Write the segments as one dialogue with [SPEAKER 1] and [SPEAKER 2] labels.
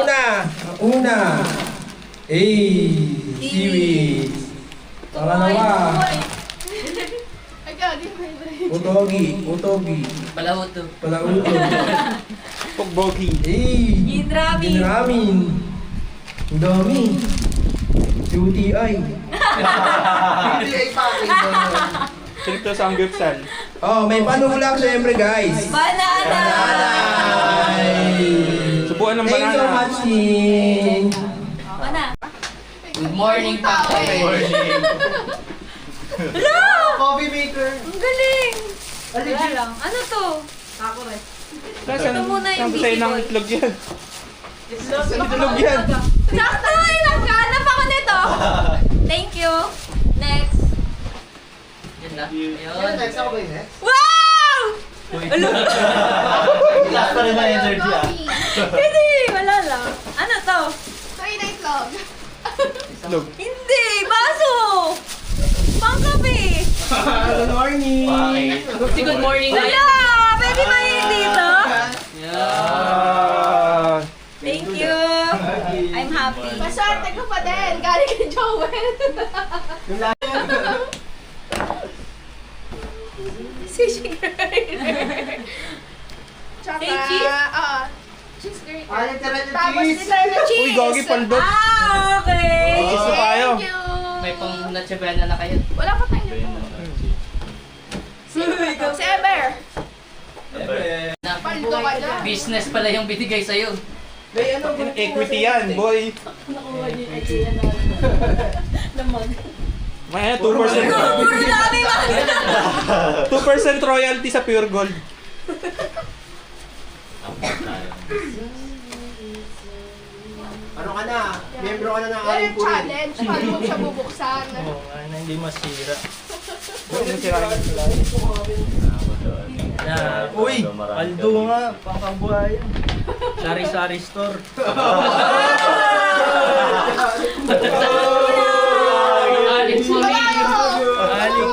[SPEAKER 1] Una. Seaweed. Pangalawa. Utogi.
[SPEAKER 2] Palauto.
[SPEAKER 1] Pogbogi.
[SPEAKER 3] Ginramin.
[SPEAKER 1] Ginramin. Indomie. UTI.
[SPEAKER 4] UTI package.
[SPEAKER 5] Stricto samgyeopsal.
[SPEAKER 1] Oh, may panulang syempre guys.
[SPEAKER 3] Banana.
[SPEAKER 5] Subuan ng
[SPEAKER 1] Thank you
[SPEAKER 5] banana.
[SPEAKER 1] much, Ning.
[SPEAKER 3] Mana?
[SPEAKER 2] Good morning, Papa.
[SPEAKER 4] Coffee maker.
[SPEAKER 3] Ang galing. Wala lang. Ano to? Ako rin. Ito muna yung
[SPEAKER 5] Saan sa'yo ng
[SPEAKER 3] visible.
[SPEAKER 5] itlog yan? Itlog yan.
[SPEAKER 3] Sakto! Ilang hanap ako nito. Thank you. Next.
[SPEAKER 2] Yan na.
[SPEAKER 4] Ayun, next ako ba yun eh?
[SPEAKER 3] Wow!
[SPEAKER 4] Lahat pa rin na energy ah.
[SPEAKER 3] Hindi! Wala lang. Ano to?
[SPEAKER 5] Itlog.
[SPEAKER 3] Hindi! Baso! Pangkape!
[SPEAKER 1] Good morning.
[SPEAKER 2] Si good morning na
[SPEAKER 3] Wala! Pwede ba yun dito?
[SPEAKER 5] Ah.
[SPEAKER 3] Thank you. I'm happy.
[SPEAKER 6] Maswerte ko pa din. Galing kay Joel.
[SPEAKER 3] Sushi girl.
[SPEAKER 6] Tsaka,
[SPEAKER 3] Hey, cheese?
[SPEAKER 6] cheese grater.
[SPEAKER 4] Ay, tara na
[SPEAKER 6] Tapos
[SPEAKER 4] cheese.
[SPEAKER 6] nila na cheese.
[SPEAKER 5] Uy, gogi pandot.
[SPEAKER 3] Ah, okay.
[SPEAKER 5] Gusto tayo.
[SPEAKER 6] Thank you.
[SPEAKER 2] May pang natsabana na kayo.
[SPEAKER 6] Wala pa tayo nito. Si Eber.
[SPEAKER 2] Na,
[SPEAKER 6] Paldo ka dyan.
[SPEAKER 2] business pala yung binigay sa'yo.
[SPEAKER 5] Equity yan, boy.
[SPEAKER 3] Nakuha niyo yung idea na mag.
[SPEAKER 5] May 2%.
[SPEAKER 3] Puro dami mga
[SPEAKER 5] 2% royalty sa pure gold.
[SPEAKER 4] Ano ka na? Membro ka na ng
[SPEAKER 6] Yan
[SPEAKER 4] aling
[SPEAKER 6] yung
[SPEAKER 4] puri.
[SPEAKER 6] challenge. Paano mo siya bubuksan?
[SPEAKER 1] na hindi masira.
[SPEAKER 7] Uy, paldo nga, pangkabuhayan. Sari-sari store.
[SPEAKER 2] Aling mo
[SPEAKER 7] Aling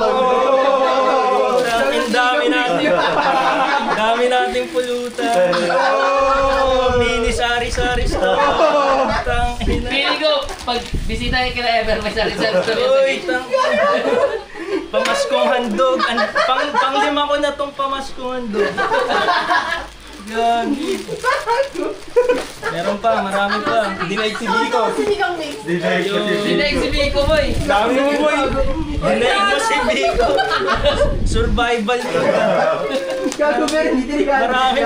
[SPEAKER 7] Ang dami nating pulutan. Mini sari-sari store.
[SPEAKER 2] Pili ko, pag bisita kayo kila Ever, may sari-sari
[SPEAKER 7] Uy,
[SPEAKER 2] story.
[SPEAKER 7] pamaskong handog. Pang-lima ko na tong pamaskong handog. Gagi. Meron pa, marami pa.
[SPEAKER 5] Dinaig si Biko.
[SPEAKER 6] Sinigang mix.
[SPEAKER 2] Dinaig si Biko, boy.
[SPEAKER 5] Dami mo, boy.
[SPEAKER 7] Dinaig mo si Biko. Survival to.
[SPEAKER 4] Gago meron, hindi ka.
[SPEAKER 7] Marami.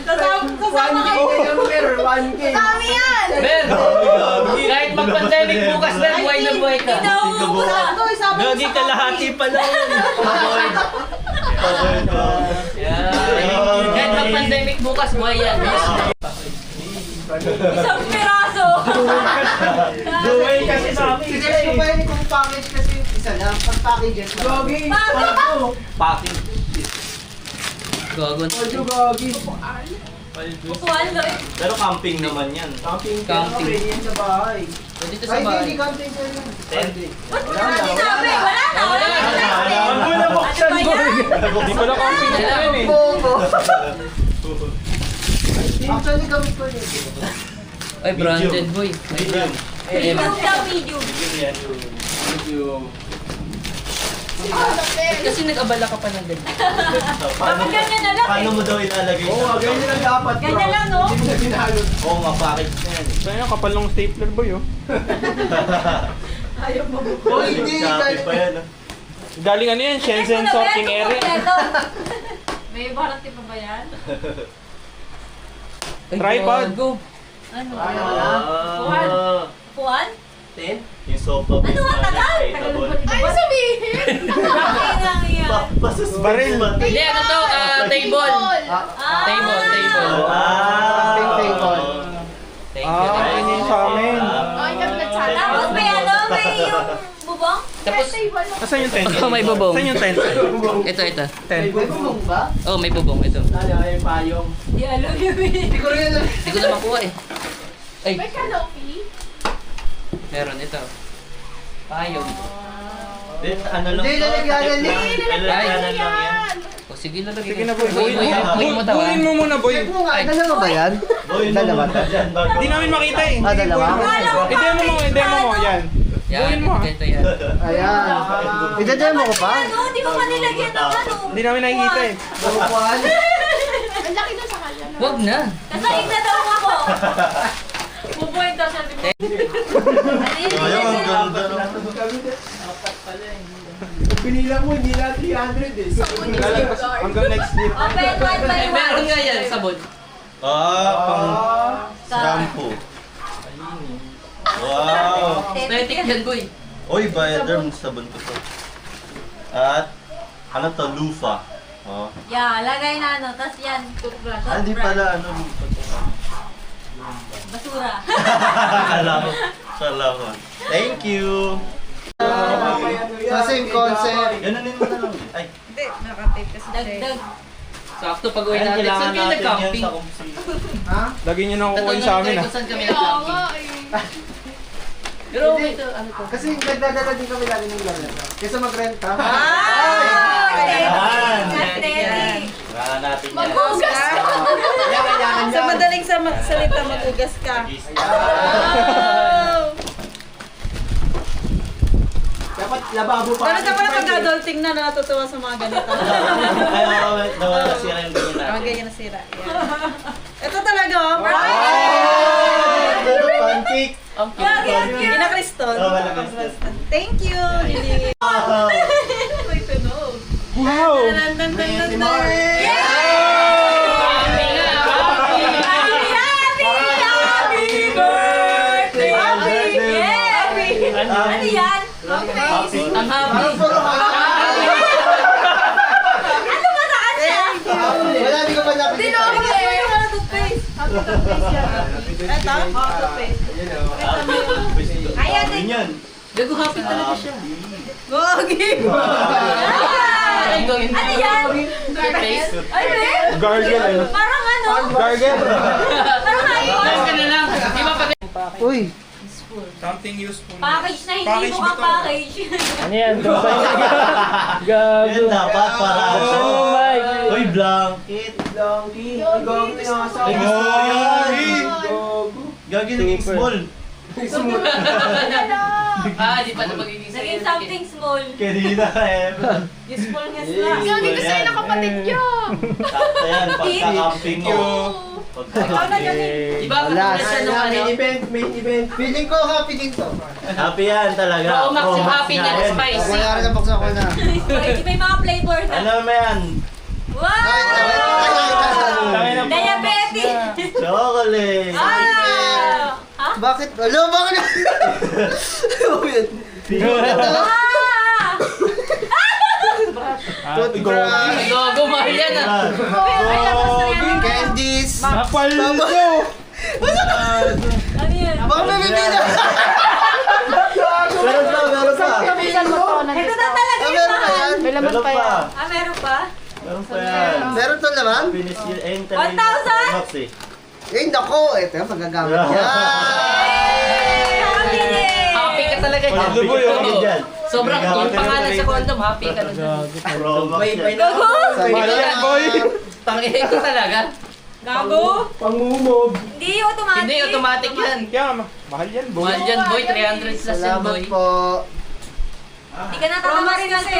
[SPEAKER 3] Kasama kayo.
[SPEAKER 4] 1K.
[SPEAKER 6] Dami yan!
[SPEAKER 2] Ben, kahit mag-pandemic bukas na, buhay na buhay ka.
[SPEAKER 7] Gagi kalahati pa lang yun.
[SPEAKER 2] Kahit mag-pandemic bukas, buhay yan.
[SPEAKER 3] Isang piraso.
[SPEAKER 7] Duway kasi sa amin.
[SPEAKER 4] Suggest ko pa yun kung package kasi isa lang. Pag packages. Gogi.
[SPEAKER 7] Packing.
[SPEAKER 2] Gagon.
[SPEAKER 4] Gogi.
[SPEAKER 3] Upuan ka rin.
[SPEAKER 7] Pero camping naman yan.
[SPEAKER 4] Camping.
[SPEAKER 2] Camping.
[SPEAKER 4] Pwede yan sa bahay.
[SPEAKER 2] Pwede ito sa
[SPEAKER 4] Ay,
[SPEAKER 2] bahay.
[SPEAKER 4] hindi camping sa yan.
[SPEAKER 3] Ba't mo naman sinabi? Wala na. Wala na.
[SPEAKER 7] Ang muna buksan
[SPEAKER 3] Ano
[SPEAKER 7] mo.
[SPEAKER 3] ba yan?
[SPEAKER 5] Hindi pala camping na yan eh.
[SPEAKER 4] Actually, gamit ko yun.
[SPEAKER 2] Ay, branded, boy.
[SPEAKER 7] Medium.
[SPEAKER 3] Medium daw, medium.
[SPEAKER 2] Kasi nag-abala ka pa ng ganyan.
[SPEAKER 3] Bakit ganyan na lang eh?
[SPEAKER 7] Paano mo daw ilalagay?
[SPEAKER 4] Oo, ganyan lang dapat. bro.
[SPEAKER 3] Ganyan lang, no?
[SPEAKER 4] Hindi mo na binalot.
[SPEAKER 7] Oo nga, package na yan.
[SPEAKER 5] Saan yung kapal ng stapler, boy, oh.
[SPEAKER 4] Oh, hindi.
[SPEAKER 7] Shopee pa yan.
[SPEAKER 5] Galing ano yan, Shenzhen
[SPEAKER 3] Check mo na ba yan
[SPEAKER 5] sorting
[SPEAKER 3] kung
[SPEAKER 5] area.
[SPEAKER 3] kompleto? May warranty pa ba yan?
[SPEAKER 5] Tripod.
[SPEAKER 2] Go.
[SPEAKER 3] Ano?
[SPEAKER 4] Ano?
[SPEAKER 3] Upuan?
[SPEAKER 4] 10?
[SPEAKER 7] Yung sofa.
[SPEAKER 3] Ano ang tagal?
[SPEAKER 6] Ay, sabihin!
[SPEAKER 3] Bakit lang yan?
[SPEAKER 5] Baril.
[SPEAKER 2] Hindi, ano to? Table.
[SPEAKER 3] Ah!
[SPEAKER 2] Table.
[SPEAKER 4] Camping table.
[SPEAKER 2] Thank you.
[SPEAKER 5] Ayun yun sa amin.
[SPEAKER 6] Ay, kami nagsala.
[SPEAKER 3] Tapos may ano? May yung bubong?
[SPEAKER 2] Tapos,
[SPEAKER 6] Table.
[SPEAKER 5] Asan yung tent?
[SPEAKER 2] Oh, may bubong.
[SPEAKER 5] Saan yung tent?
[SPEAKER 2] ito.
[SPEAKER 4] May bumong ba?
[SPEAKER 2] Oh, may bubong. Ito.
[SPEAKER 4] Lalo, ay payong.
[SPEAKER 3] Di alam yun eh.
[SPEAKER 4] Hindi ko rin alam.
[SPEAKER 2] Hindi ko na makuha eh. Ay,
[SPEAKER 6] May canopy.
[SPEAKER 2] meron ito. Payong.
[SPEAKER 7] Ano lang
[SPEAKER 4] Hindi,
[SPEAKER 7] to?
[SPEAKER 4] lalagyan
[SPEAKER 7] Tape
[SPEAKER 4] lang.
[SPEAKER 7] lang. Lalagyan lang yan.
[SPEAKER 2] O, sige, lalagay
[SPEAKER 5] Sige
[SPEAKER 2] ko.
[SPEAKER 5] na, boy.
[SPEAKER 2] Boy mo daw.
[SPEAKER 5] Kunin mo muna, boy.
[SPEAKER 4] Check mo nga, dalawa ba yan?
[SPEAKER 7] Dalawa to.
[SPEAKER 5] Hindi namin makita eh.
[SPEAKER 7] Dalawa?
[SPEAKER 5] I-demo mo. Yan.
[SPEAKER 2] Yan,
[SPEAKER 5] Buuin mo, ah.
[SPEAKER 2] ganito yan.
[SPEAKER 7] Ayan. Idademo ko pa?
[SPEAKER 3] Ano? Di mo pa nilagyan ng ano?
[SPEAKER 5] Hindi namin nakikita eh.
[SPEAKER 6] Ang laki na sa kanya.
[SPEAKER 2] Wag na.
[SPEAKER 3] Kasahin na daw ako. Pupoint daw siya.
[SPEAKER 7] Ayun, ang ganda.
[SPEAKER 1] Pinila mo, hindi na 300 eh.
[SPEAKER 5] Hanggang next year.
[SPEAKER 3] Open one by
[SPEAKER 2] Eh, meron
[SPEAKER 3] one.
[SPEAKER 2] nga yan, sabon.
[SPEAKER 7] Pang shampoo. Wow.
[SPEAKER 2] Aesthetic yan, boy.
[SPEAKER 7] Uy, Bioderm, sabon ko to. At, ano to, lufa. Oh.
[SPEAKER 3] Yeah, lagay na ano. Tapos yan, toothbrush.
[SPEAKER 7] Hindi pala, ano, lufa to.
[SPEAKER 3] Basura.
[SPEAKER 7] Salamat. Thank you.
[SPEAKER 4] Same concept.
[SPEAKER 7] Ganunin mo na lang. Ay,
[SPEAKER 3] Dagdag.
[SPEAKER 2] Sakto pag-uwi natin. Saan kayo nag-camping?
[SPEAKER 5] Lagyan nyo ng kukuhin sa amin ah.
[SPEAKER 2] Saan kami
[SPEAKER 6] Oo
[SPEAKER 2] nag-camping?
[SPEAKER 6] nga eh.
[SPEAKER 2] Pero okay to, ano to?
[SPEAKER 4] Kasi nagdadala din kami lagi ng ganito. Kesa mag-rent ka.
[SPEAKER 3] Aesthetic.
[SPEAKER 7] Kaya natin yan.
[SPEAKER 6] Maghugas ka.
[SPEAKER 8] Sa madaling salita, magugas ka.
[SPEAKER 4] Dapat lababo pa.
[SPEAKER 8] Pero ka pala pag-adulting na natutuwa sa mga ganito.
[SPEAKER 7] Ay, nawala siya yung ganyan
[SPEAKER 8] Mga
[SPEAKER 7] natin.
[SPEAKER 8] ganyan nasira. Yan. Ito talaga, oh.
[SPEAKER 7] Pancake.
[SPEAKER 2] Ang cute.
[SPEAKER 8] Ina Crystal.
[SPEAKER 7] Oh, wala Crystal.
[SPEAKER 8] Thank you. Lili. May tunog.
[SPEAKER 5] Wow!
[SPEAKER 8] Dan, dan, dan, dan, dan.
[SPEAKER 2] Happy nga, happy!
[SPEAKER 3] Happy birthday! Ano yan?
[SPEAKER 7] Happy.
[SPEAKER 2] Ang happy!
[SPEAKER 3] Ano ba sa kanya?
[SPEAKER 4] Wala, hindi ko pa napit.
[SPEAKER 3] Sino ako eh? Wala toothpaste.
[SPEAKER 8] Ito, toothpaste.
[SPEAKER 3] Ayan,
[SPEAKER 7] Happy yan.
[SPEAKER 2] Gago happy talaga siya.
[SPEAKER 8] Gogi.
[SPEAKER 2] Ano
[SPEAKER 3] yan?
[SPEAKER 2] Surface?
[SPEAKER 3] Ay, Ben?
[SPEAKER 5] Gargle eh.
[SPEAKER 3] Parang ano?
[SPEAKER 5] Gargle.
[SPEAKER 3] Parang ayun.
[SPEAKER 2] Nice ka na lang. Di ba pag...
[SPEAKER 4] Uy,
[SPEAKER 5] Something useful.
[SPEAKER 3] Package na hindi
[SPEAKER 5] Package
[SPEAKER 3] mo
[SPEAKER 5] ba
[SPEAKER 3] ang
[SPEAKER 5] to?
[SPEAKER 3] package.
[SPEAKER 1] Ano yan?
[SPEAKER 7] Yan dapat para sa... Uy, blanket. Ay, gusto ko yan. Gagi ng X-Ball.
[SPEAKER 2] Di pa na magiging
[SPEAKER 3] Naging something small.
[SPEAKER 7] Kanina eh.
[SPEAKER 8] Useful nga sila.
[SPEAKER 6] Gagi ko sa'yo nakapatid yun.
[SPEAKER 7] Sakto yan, pagka-camping mo. Pagka-camping.
[SPEAKER 2] Di ba katulad siya nung ano?
[SPEAKER 1] Main event.
[SPEAKER 4] feeling ko happy din to.
[SPEAKER 7] Happy yan talaga.
[SPEAKER 2] Pro Max yung
[SPEAKER 7] Pro Max
[SPEAKER 2] happy
[SPEAKER 7] nga
[SPEAKER 2] niya,
[SPEAKER 7] yan.
[SPEAKER 2] spicy.
[SPEAKER 4] Wala ka na buksan ko na.
[SPEAKER 3] May mga flavor na.
[SPEAKER 7] Ano naman yan?
[SPEAKER 3] Wow!
[SPEAKER 5] Tayo na.
[SPEAKER 3] Diabetic!
[SPEAKER 7] Chocolate.
[SPEAKER 3] Ah! Ha?
[SPEAKER 4] Bakit? Alo, bakit? Ano yun?
[SPEAKER 3] Ah!
[SPEAKER 4] Toothbrush.
[SPEAKER 2] Gago, mahal yan ah.
[SPEAKER 4] Candies.
[SPEAKER 5] Napal nyo!
[SPEAKER 3] Ano yan?
[SPEAKER 4] Baka may bibili.
[SPEAKER 7] Meron pa, meron pa.
[SPEAKER 3] Ito na talaga yung
[SPEAKER 4] Meron pa
[SPEAKER 3] mahal.
[SPEAKER 4] yan.
[SPEAKER 7] Meron pa.
[SPEAKER 3] Ah, meron pa?
[SPEAKER 7] Meron pa yan.
[SPEAKER 4] Meron to naman?
[SPEAKER 7] Finish yun. Eh,
[SPEAKER 3] 1,000?
[SPEAKER 7] Max eh.
[SPEAKER 4] Eh, nako. Ito yung magagamit yan.
[SPEAKER 3] Hey! Happy day!
[SPEAKER 2] Happy ka talaga dyan.
[SPEAKER 7] Happy ka talaga dyan.
[SPEAKER 2] Sobrang yung pangalan sa condom, happy ka na dyan.
[SPEAKER 7] Pro Max yan.
[SPEAKER 3] Gago!
[SPEAKER 5] Mahal yan, boy!
[SPEAKER 2] Tangin ko talaga.
[SPEAKER 3] Gago?
[SPEAKER 1] Pangumog.
[SPEAKER 3] Hindi automatic.
[SPEAKER 2] Hindi, automatic yan.
[SPEAKER 5] Kaya nga, mahal yan, boy.
[SPEAKER 2] Mahal dyan, boy. 300 plus yan,
[SPEAKER 4] Salamat
[SPEAKER 2] boy.
[SPEAKER 4] po.
[SPEAKER 3] Hindi ka natatamas kasi.